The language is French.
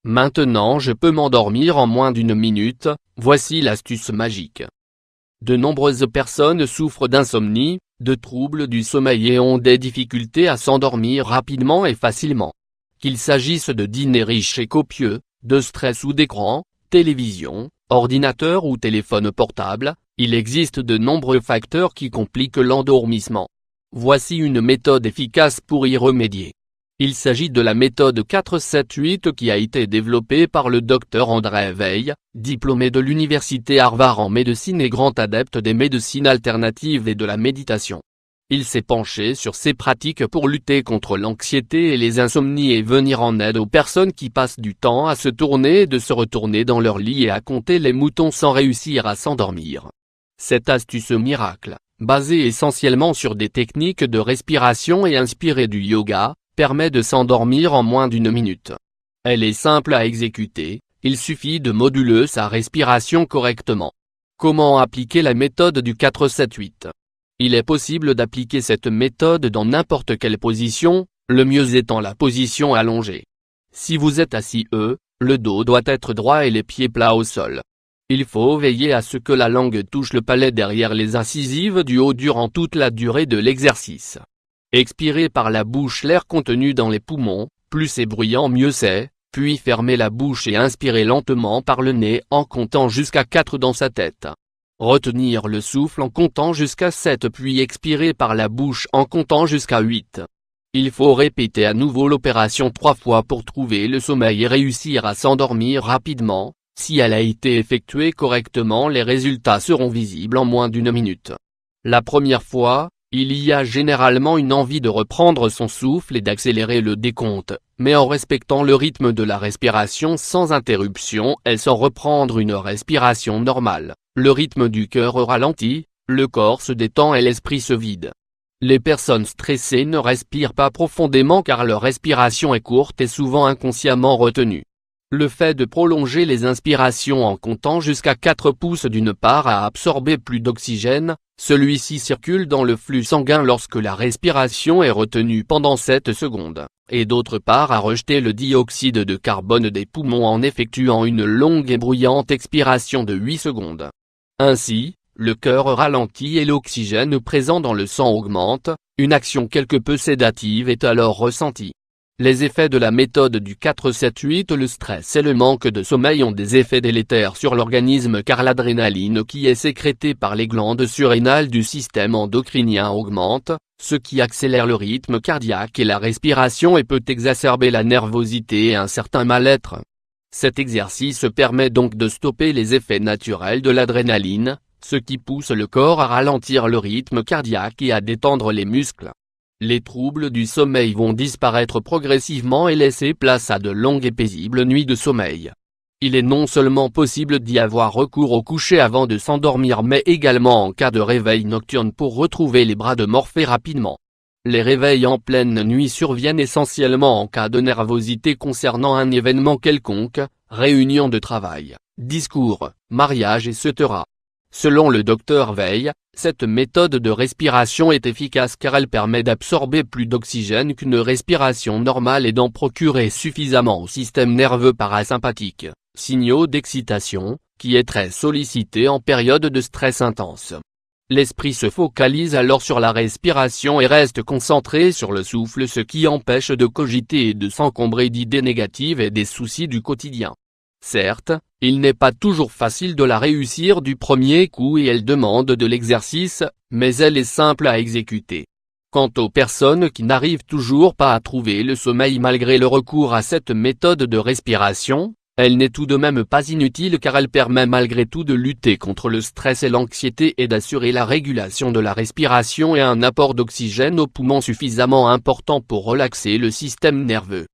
Maintenant je peux m'endormir en moins d'une minute, voici l'astuce magique. De nombreuses personnes souffrent d'insomnie, de troubles du sommeil et ont des difficultés à s'endormir rapidement et facilement. Qu'il s'agisse de dîners riches et copieux, de stress ou d'écran, télévision, ordinateur ou téléphone portable, il existe de nombreux facteurs qui compliquent l'endormissement. Voici une méthode efficace pour y remédier. Il s'agit de la méthode 4-7-8 qui a été développée par le Dr André Weil, diplômé de l'université Harvard en médecine et grand adepte des médecines alternatives et de la méditation. Il s'est penché sur ces pratiques pour lutter contre l'anxiété et les insomnies et venir en aide aux personnes qui passent du temps à se tourner et de se retourner dans leur lit et à compter les moutons sans réussir à s'endormir. Cette astuce miracle, basée essentiellement sur des techniques de respiration et inspirée du yoga, permet de s'endormir en moins d'une minute. Elle est simple à exécuter, il suffit de moduler sa respiration correctement. Comment appliquer la méthode du 4-7-8 ? Il est possible d'appliquer cette méthode dans n'importe quelle position, le mieux étant la position allongée. Si vous êtes assis, le dos doit être droit et les pieds plats au sol. Il faut veiller à ce que la langue touche le palais derrière les incisives du haut durant toute la durée de l'exercice. Expirez par la bouche l'air contenu dans les poumons, plus c'est bruyant mieux c'est, puis fermez la bouche et inspirez lentement par le nez en comptant jusqu'à 4 dans sa tête. Retenir le souffle en comptant jusqu'à 7 puis expirer par la bouche en comptant jusqu'à 8. Il faut répéter à nouveau l'opération 3 fois pour trouver le sommeil et réussir à s'endormir rapidement. Si elle a été effectuée correctement, les résultats seront visibles en moins d'une minute. La première fois, il y a généralement une envie de reprendre son souffle et d'accélérer le décompte, mais en respectant le rythme de la respiration sans interruption et sans reprendre une respiration normale, le rythme du cœur ralentit, le corps se détend et l'esprit se vide. Les personnes stressées ne respirent pas profondément car leur respiration est courte et souvent inconsciemment retenue. Le fait de prolonger les inspirations en comptant jusqu'à 4 pousse d'une part à absorber plus d'oxygène, celui-ci circule dans le flux sanguin lorsque la respiration est retenue pendant 7 secondes, et d'autre part à rejeter le dioxyde de carbone des poumons en effectuant une longue et bruyante expiration de 8 secondes. Ainsi, le cœur ralentit et l'oxygène présent dans le sang augmente, une action quelque peu sédative est alors ressentie. Les effets de la méthode du 4-7-8. Le stress et le manque de sommeil ont des effets délétères sur l'organisme car l'adrénaline qui est sécrétée par les glandes surrénales du système endocrinien augmente, ce qui accélère le rythme cardiaque et la respiration et peut exacerber la nervosité et un certain mal-être. Cet exercice permet donc de stopper les effets naturels de l'adrénaline, ce qui pousse le corps à ralentir le rythme cardiaque et à détendre les muscles. Les troubles du sommeil vont disparaître progressivement et laisser place à de longues et paisibles nuits de sommeil. Il est non seulement possible d'y avoir recours au coucher avant de s'endormir mais également en cas de réveil nocturne pour retrouver les bras de Morphée rapidement. Les réveils en pleine nuit surviennent essentiellement en cas de nervosité concernant un événement quelconque, réunion de travail, discours, mariage etc. Selon le Dr Weil, cette méthode de respiration est efficace car elle permet d'absorber plus d'oxygène qu'une respiration normale et d'en procurer suffisamment au système nerveux parasympathique, signaux d'excitation, qui est très sollicité en période de stress intense. L'esprit se focalise alors sur la respiration et reste concentré sur le souffle, ce qui empêche de cogiter et de s'encombrer d'idées négatives et des soucis du quotidien. Certes, il n'est pas toujours facile de la réussir du premier coup et elle demande de l'exercice, mais elle est simple à exécuter. Quant aux personnes qui n'arrivent toujours pas à trouver le sommeil malgré le recours à cette méthode de respiration, elle n'est tout de même pas inutile car elle permet malgré tout de lutter contre le stress et l'anxiété et d'assurer la régulation de la respiration et un apport d'oxygène aux poumons suffisamment important pour relaxer le système nerveux.